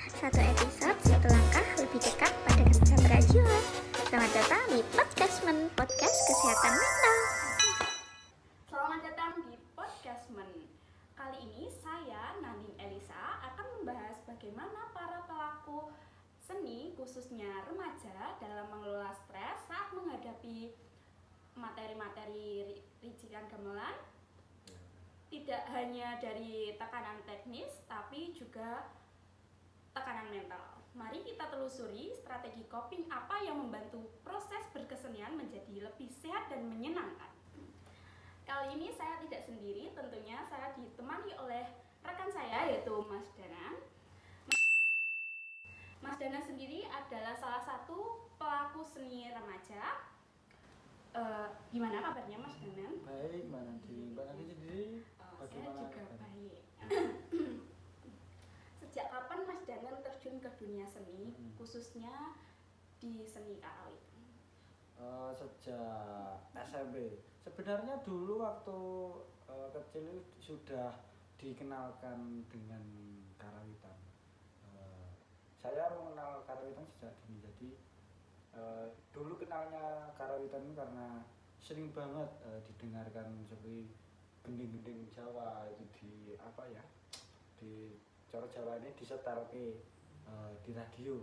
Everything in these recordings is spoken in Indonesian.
Satu episode, satu langkah lebih dekat pada kesehatan jiwa. Selamat datang di podcast kesehatan mental. Selamat datang di Podcastmen. Kali ini saya, Nadine Elisa, akan membahas bagaimana para pelaku seni, khususnya remaja, dalam mengelola stres saat menghadapi materi-materi rincian gamelan, tidak hanya dari tekanan teknis, tapi juga tekanan mental. Mari kita telusuri strategi coping apa yang membantu proses berkesenian menjadi lebih sehat dan menyenangkan. Kali ini saya tidak sendiri, tentunya saya ditemani oleh rekan saya yaitu Mas Dana. Mas Dana sendiri adalah salah satu pelaku seni remaja. Gimana kabarnya Mas Dana? Baik, Mbak Nadi sendiri Saya bagaimana? juga baik. Sejak kapan Mas Danan terjun ke dunia seni, khususnya di seni karawitan? Sejak SMP. Sebenarnya dulu waktu kecil sudah dikenalkan dengan karawitan. Saya mengenal karawitan sejak dini. Jadi dulu kenalnya karawitan ini karena sering banget didengarkan seperti gending-gending Jawa itu di apa ya, di cara Jawa ini disetel ke di radio,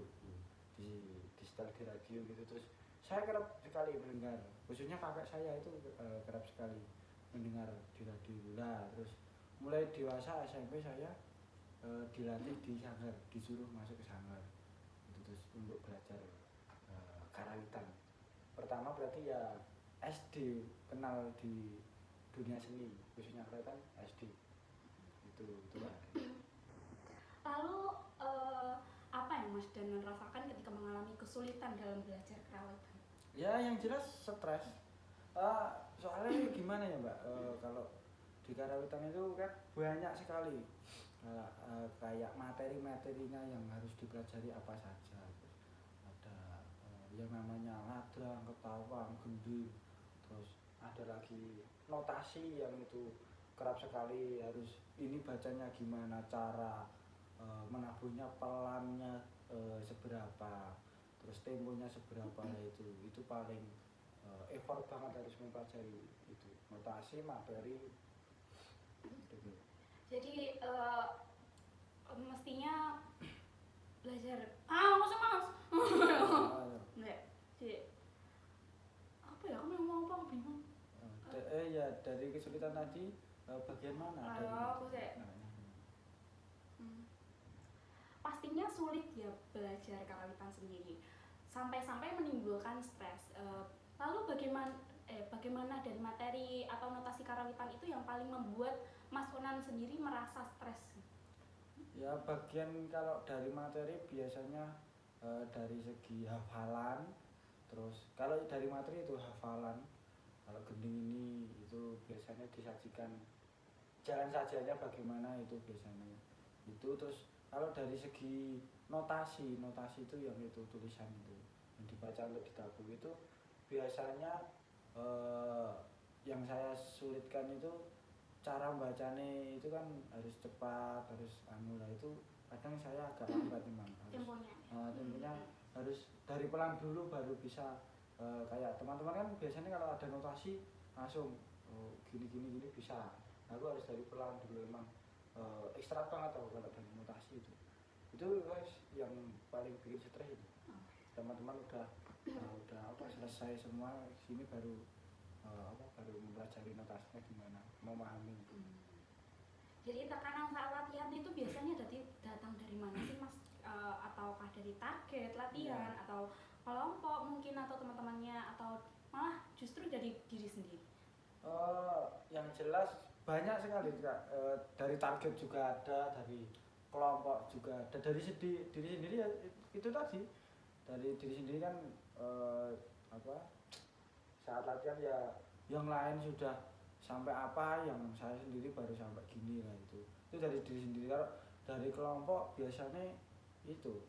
di setel di radio gitu. Terus saya kerap sekali mendengar, khususnya kakek saya itu kerap sekali mendengar di radio. Lah terus mulai dewasa SMP saya dilatih di sanggar, disuruh masuk ke sanggar itu, terus untuk belajar karawitan. Pertama berarti ya SD kenal di dunia seni, khususnya karawitan SD itu lah. Lalu apa yang Mas Danan rasakan ketika mengalami kesulitan dalam belajar karawitan? Ya yang jelas stres. Soalnya gimana ya Mbak, kalau di karawitan itu kan banyak sekali kayak materi-materinya yang harus dipelajari apa saja. Ada yang namanya ladrang, ketawang, gending, terus ada lagi notasi yang itu kerap sekali harus ini bacanya gimana, cara menabuhnya pelannya seberapa, terus temponya seberapa, itu paling effort banget harus mempelajari itu notasi materi gitu. Jadi mestinya belajar mas enggak jadi apa ya, aku mau apa, aku bingung. Ya dari kesulitan tadi bagian mana? Aku sih pastinya sulit ya belajar karawitan sendiri sampai-sampai menimbulkan stres. Lalu bagaimana dari materi atau notasi karawitan itu yang paling membuat Mas Onan sendiri merasa stres? Ya bagian kalau dari materi biasanya dari segi hafalan. Terus kalau dari materi itu hafalan, kalau gending ini itu biasanya disajikan jalan sajanya bagaimana itu biasanya itu. Terus kalau dari segi notasi itu yang itu tulisan itu yang dibaca untuk ditabuh itu biasanya yang saya sulitkan itu cara bacanya itu kan harus cepat, harus lah itu kadang saya agak lambat memang temponya harus dari pelan dulu baru bisa kayak teman-teman kan biasanya kalau ada notasi langsung gini bisa. Aku harus dari pelan dulu memang ekstra banget kalau dari notasi itu guys yang paling bikin stres itu. Teman-teman udah apa selesai semua sini baru baru mempelajari notasinya gimana, memahami. Jadi tekanan saat latihan itu biasanya datang dari mana sih Mas? Ataukah dari target latihan atau kelompok mungkin atau teman-temannya atau malah justru dari diri sendiri? Yang jelas banyak sekali Kak. Dari target juga ada, dari kelompok juga ada, dari diri sendiri ya itu tadi. Dari diri sendiri kan saat latihan ya yang lain sudah sampai apa, yang saya sendiri baru sampai gini lah itu dari diri sendiri. Kalau dari kelompok biasanya itu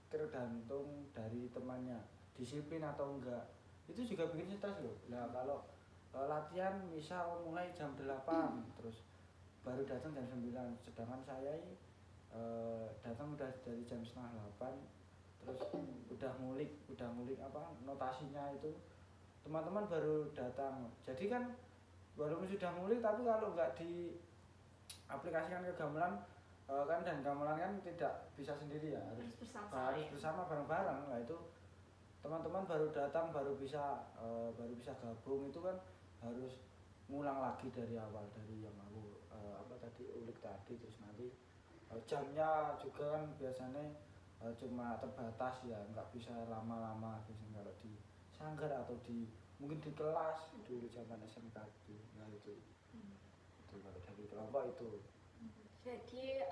tergantung dari temannya disiplin atau enggak, itu juga bikin stres loh. Nah kalau latihan misal mulai jam 8 terus baru datang jam 9, sedangkan saya datang udah dari jam 7:30 terus udah ngulik apa notasinya itu teman-teman baru datang. Jadi kan walaupun sudah ngulik tapi kalau nggak diaplikasikan ke gamelan kan, dan gamelan kan tidak bisa sendiri ya, harus bersama bareng-bareng. Nah itu teman-teman baru datang baru bisa gabung, itu kan harus ngulang lagi dari awal, dari yang aku apa tadi ulik tadi. Terus nanti jamnya juga kan biasanya cuma terbatas ya, nggak bisa lama-lama biasanya kalau di sanggar atau mungkin di kelas dulu zaman SMK itu. Nah itu kalau dari kelompok itu. Jadi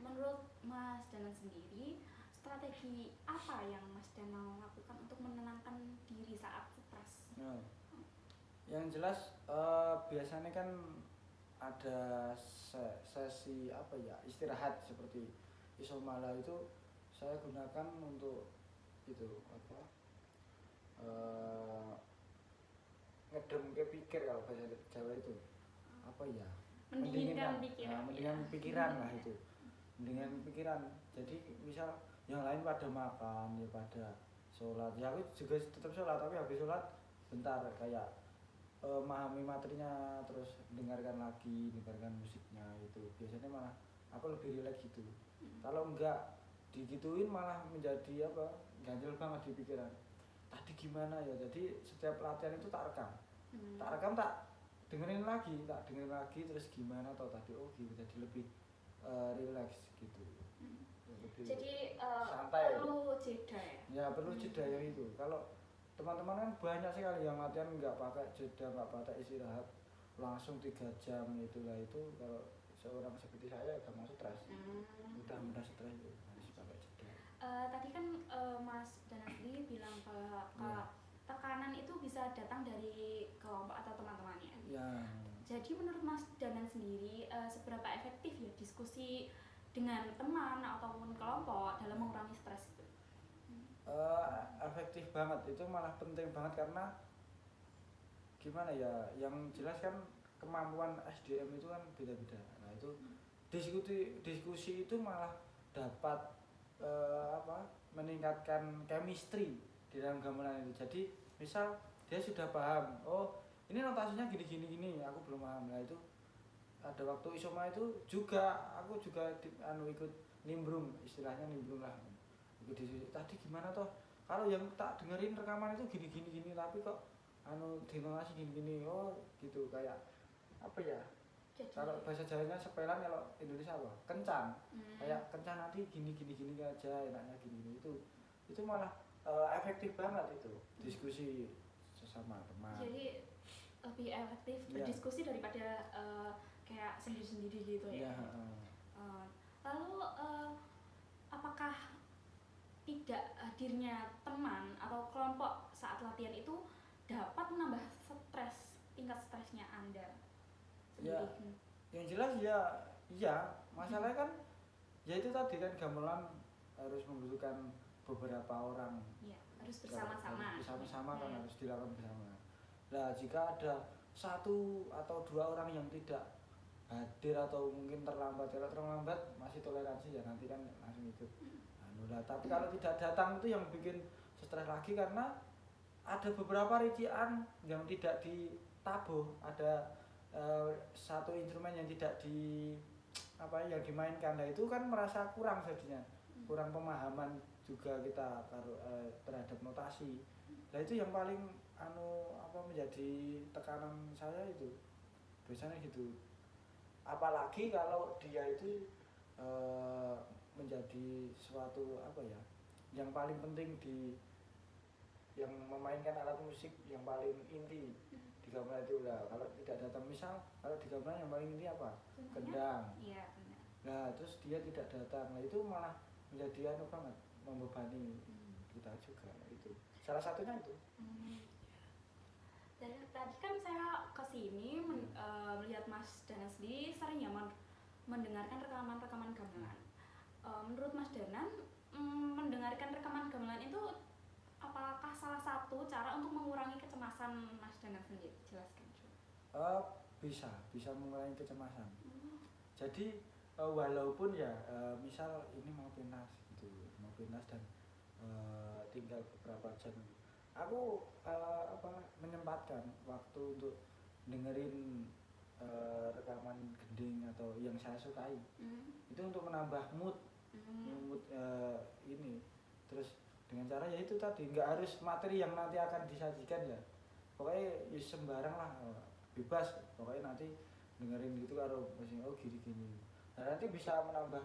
menurut Mas Danang sendiri, strategi apa yang Mas Danang lakukan untuk menenangkan diri saat stres? Nah, yang jelas biasanya kan ada sesi apa ya, istirahat seperti isomala itu saya gunakan untuk itu apa ngedem ke pikir, kalau bahasa Jawa itu apa ya, Mendinginkan pikiran. mendingan pikiran lah itu, mendingan pikiran. Jadi misal yang lain pada makan ya pada sholat, ya aku juga tetap sholat tapi habis sholat bentar kayak memahami materinya, terus dengarkan musiknya. Itu biasanya malah aku lebih rileks gitu. Kalau enggak digituin malah menjadi apa, ganjel banget di pikiran. Tadi gimana ya, jadi setiap latihan itu tak rekam, tak dengerin lagi terus gimana atau tadi gitu, jadi lebih rileks gitu. Lebih Jadi santai. perlu jeda ya? Ya perlu jeda yang itu. Kalau teman-teman kan banyak sekali yang latihan nggak pakai jeda, nggak pakai istirahat, langsung 3 jam itulah. Itu kalau seorang seperti saya gampang stres, mudah stres itu harus pakai jeda. Tadi kan Mas Danang sendiri bilang kalau tekanan itu bisa datang dari kelompok atau teman-temannya. Ya. Jadi menurut Mas Danang sendiri, seberapa efektif ya diskusi dengan teman ataupun kelompok dalam mengurangi stres itu? Efektif banget, itu malah penting banget karena gimana ya, yang jelas kan kemampuan SDM itu kan beda-beda. Nah itu diskusi itu malah dapat meningkatkan chemistry di dalam gamelan itu. Jadi misal dia sudah paham, oh ini notasinya gini, aku belum paham. Nah itu ada waktu isoma itu juga aku juga ikut nimbrung, istilahnya nimbrung lah. Tadi gimana toh, kalau yang tak dengerin rekaman itu gini, tapi kok dinonasi gini, oh gitu, kayak apa ya, Jadi, kalau bahasa Jawanya sepelan, kalau Indonesia apa, kencan. Kayak kencan nanti gini aja, enaknya gini, itu malah efektif banget itu diskusi sesama teman. jadi lebih efektif berdiskusi daripada kayak sendiri-sendiri gitu ya. Lalu apakah tidak hadirnya teman atau kelompok saat latihan itu dapat menambah tingkat stresnya Anda Ya, sendiri? yang jelas iya. Masalahnya kan ya itu tadi kan, gamelan harus membutuhkan beberapa orang. Ya, harus bersama-sama. Kan harus dilakukan bersama. Nah, jika ada 1 atau 2 orang yang tidak hadir atau mungkin terlambat, kalau terlambat masih toleransi ya, nanti kan langsung ikut. Nah, tapi kalau tidak datang itu yang bikin stres lagi, karena ada beberapa rincian yang tidak ditabuh, ada satu instrumen yang tidak yang dimainkan. Nah itu kan merasa kurang jadinya, kurang pemahaman juga kita terhadap notasi. Nah itu yang paling menjadi tekanan saya itu biasanya gitu. Apalagi kalau dia itu menjadi suatu yang paling penting yang memainkan alat musik yang paling inti di gamelan itu lah. Kalau tidak datang, misal kalau di gamelan yang paling inti apa? Kendang. Iya, benar. Nah terus dia tidak datang, nah itu malah menjadi banget, membebani kita juga. Itu salah satunya itu. Dari tadi kan saya kesini melihat Mas Danang sendiri sering ya mendengarkan rekaman gamelan. Menurut Mas Danang, mendengarkan rekaman gamelan itu apakah salah satu cara untuk mengurangi kecemasan Mas Danang sendiri? Jelaskan. Bisa mengurangi kecemasan. Jadi walaupun ya misal ini mau pentas gitu, mau pentas dan tinggal beberapa jam, aku menyempatkan waktu untuk dengerin rekaman gending atau yang saya sukai. Itu untuk menambah mood ini. Terus dengan cara ya itu tadi, nggak harus materi yang nanti akan disajikan ya, pokoknya ya sembarang lah, bebas pokoknya nanti dengerin gitu karo mesin gini-gini. Nah, nanti bisa menambah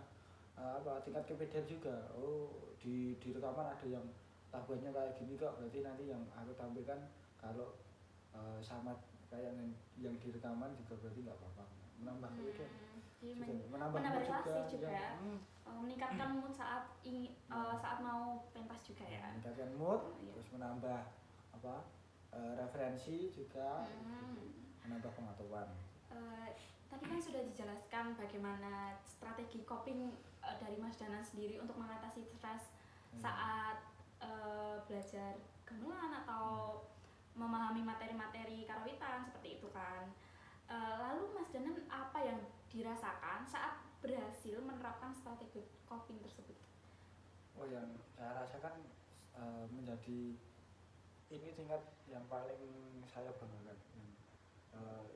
tingkat kepedean juga. Di rekaman ada yang tabuhannya kayak gini kok, berarti nanti yang aku tampilkan kalau sama kayak yang di rekaman juga berarti nggak apa-apa, menambah kepedean juga, menambah relasi juga ya. Meningkatkan mood saat saat mau pentas juga ya, Meningkatkan mood, iya. terus menambah referensi juga, menambah pengetahuan. Tadi kan sudah dijelaskan bagaimana strategi coping dari Mas Danan sendiri untuk mengatasi stres saat belajar gamelan atau memahami materi-materi karawitan seperti itu kan. Lalu Mas Danan apa yang dirasakan saat berhasil menerapkan strategi coping tersebut? Yang saya rasakan menjadi ini tingkat yang paling saya banggakan.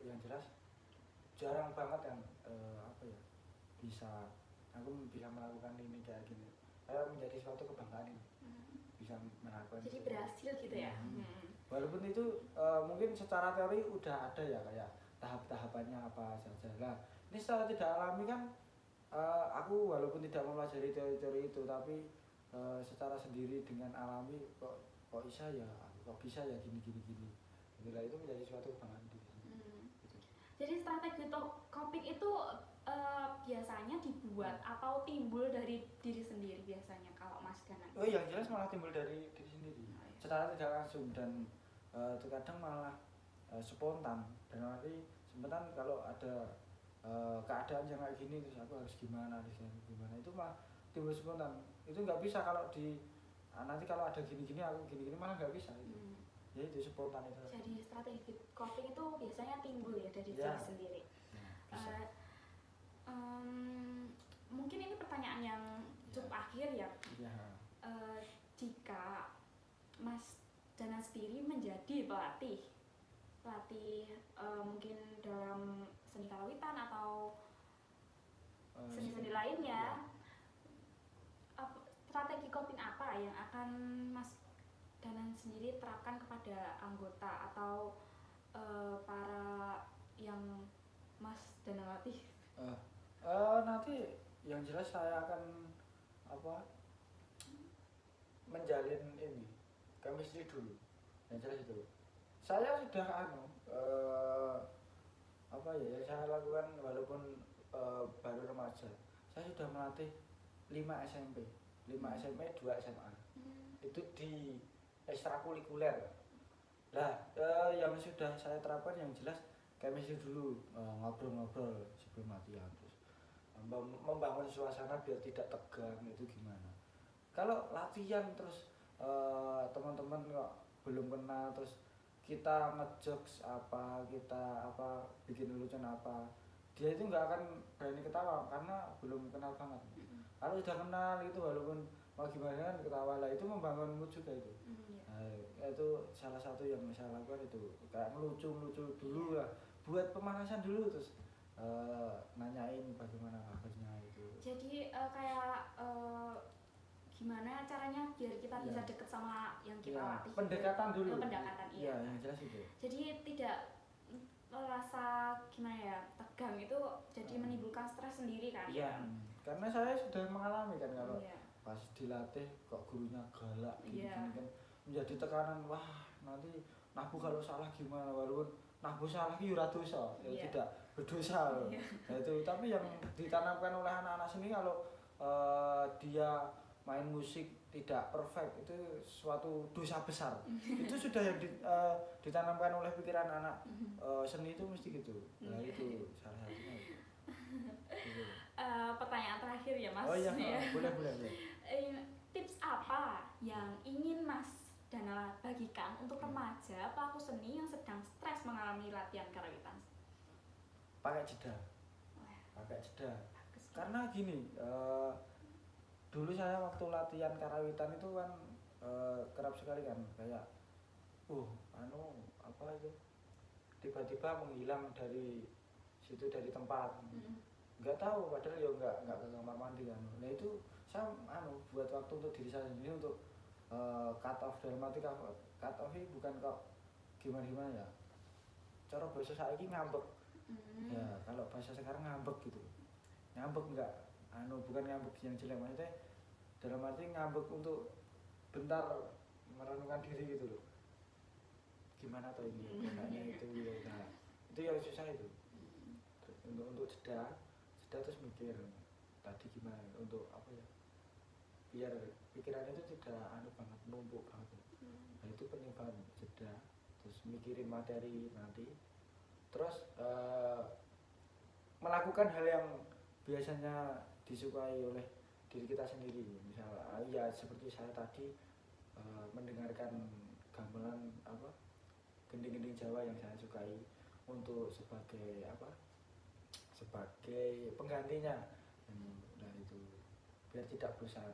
Yang jelas jarang banget yang aku bisa melakukan ini kayak gini. Saya menjadi suatu kebanggaan ini. Bisa melakukan. Jadi berhasil gitu ya. Walaupun itu mungkin secara teori udah ada ya, kayak tahap-tahapannya apa saja. Nah, ini secara tidak alami kan, aku walaupun tidak mempelajari teori-teori itu, tapi secara sendiri dengan alami kok bisa ya gini. Itulah, itu menjadi suatu kebanggaan diri. Gitu. Jadi strategi coping itu biasanya dibuat atau timbul dari diri sendiri biasanya kalau Mas Danan? Yang jelas malah timbul dari diri sendiri, secara tidak langsung, dan terkadang malah spontan. Dan nanti sebentar kalau ada keadaan yang kayak gini, terus aku harus gimana, itu malah timbul spontan. Itu nggak bisa kalau nanti kalau ada gini aku gini malah nggak bisa itu. Ya itu spontan itu. Jadi strategi coping itu biasanya timbul ya dari diri sendiri. Bisa. Mungkin ini pertanyaan yang cukup akhir ya. Jika Mas Danan sendiri menjadi pelatih mungkin dalam seni karawitan atau seni-seni lainnya, strategi coping apa yang akan Mas Danan sendiri terapkan kepada anggota atau para yang Mas Danan latih? Nanti yang jelas saya akan menjalin ini chemistry dulu. Yang jelas itu. Saya sudah yang saya lakukan walaupun baru remaja. Saya sudah melatih 5 SMP, 2 SMA. Itu di ekstrakurikuler. Nah, yang sudah saya terapkan yang jelas chemistry dulu, ngobrol-ngobrol sebelum latihan, terus membangun suasana biar tidak tegang. Itu gimana kalau latihan terus teman-teman kok belum kenal, terus kita ngejokes kita bikin lucuan dia itu nggak akan berani ketawa karena belum kenal banget. Kalau sudah kenal itu walaupun mau gimana kan ketawa lah, itu membangun mood juga itu. Itu salah satu yang saya lakukan, itu kayak ngelucu dulu lah, buat pemanasan dulu, terus nanyain bagaimana kabarnya itu. Jadi gimana caranya biar kita bisa deket sama yang kita latih? Pendekatan dulu. Pendekatan, iya. Yang jelas itu. Jadi tidak rasa gimana ya, tegang itu jadi menimbulkan stres sendiri kan? Iya. Karena saya sudah mengalami kan, kalau pas dilatih kok gurunya galak gini kan menjadi tekanan. Wah, nanti nabu kalau salah gimana, walaupun nabu salah ki ora dosa, tidak berdosa. Nah, itu tapi yang ditanamkan oleh anak-anak seni, kalau dia main musik tidak perfect itu suatu dosa besar. Itu sudah yang ditanamkan oleh pikiran anak seni itu mesti gitu. Nah, itu salah satunya itu. Pertanyaan terakhir ya Mas. Boleh. Tips apa yang ingin Mas Danan bagikan untuk remaja pelaku seni yang sedang stres mengalami latihan karawitan? Pakai jeda. karena gini, dulu saya waktu latihan karawitan itu kan kerap sekali kan kayak apa itu tiba-tiba menghilang dari situ, dari tempat. Nggak tahu, padahal ya nggak ke kamar mandi kan. Nah itu saya buat waktu untuk diri saya sendiri untuk cut off, dalam arti cut off ini bukan kok gimana ya, cara bahasa saya ini ngambek. Ya kalau bahasa sekarang ngambek gitu, ngambek nggak bukan ngambek yang jelek, maksudnya dalam arti ngambek untuk bentar merenungkan diri gitu loh, gimana tuh ini enaknya itu ya. Nah, itu yang susah itu, untuk jeda terus mikir tadi gimana untuk apa ya, biar pikiran itu tidak banget numpuk banget. Nah itu penting banget, jeda terus mikirin materi nanti, terus melakukan hal yang biasanya disukai oleh diri kita sendiri. Misalnya ya seperti saya tadi mendengarkan gamelan gending-gending Jawa yang saya sukai, untuk sebagai penggantinya. Nah itu biar tidak bosan.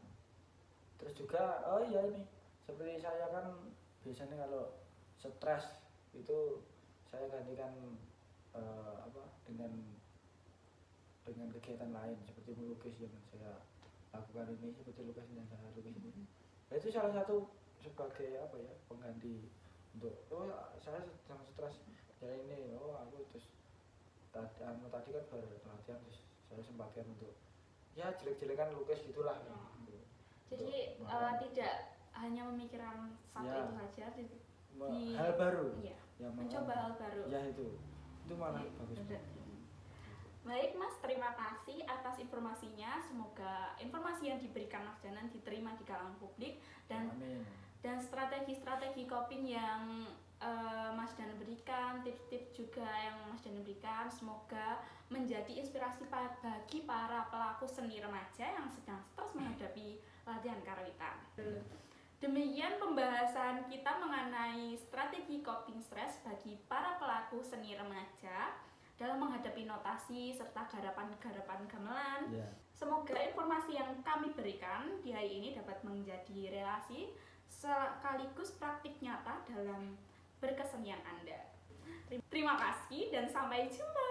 Terus juga ini seperti saya kan biasanya kalau stres itu saya gantikan dengan kegiatan lain seperti melukis yang saya lakukan ini, seperti lukis yang saya lukis ini. Nah, itu salah satu sebagai pengganti untuk saya sedang stres ya ini, aku terus tadi kan baru latihan, terus saya sempatkan untuk ya jelek-jelekan lukis gitulah. Jadi tidak hanya memikirkan satu ya, itu saja hal baru ya, ya, mencoba hal baru ya, itu malah bagus. Baik Mas, terima kasih atas informasinya. Semoga informasi yang diberikan Mas Danan diterima di kalangan publik, dan Amin. Dan strategi-strategi coping yang Mas Danan berikan, tips-tips juga yang Mas Danan berikan, semoga menjadi inspirasi bagi para pelaku seni remaja yang sedang stres menghadapi latihan karawitan. Demikian pembahasan kita mengenai strategi coping stres bagi para pelaku seni remaja dalam menghadapi notasi serta garapan-garapan gamelan. Semoga informasi yang kami berikan di hari ini dapat menjadi relasi sekaligus praktik nyata dalam berkesenian Anda. Terima kasih dan sampai jumpa.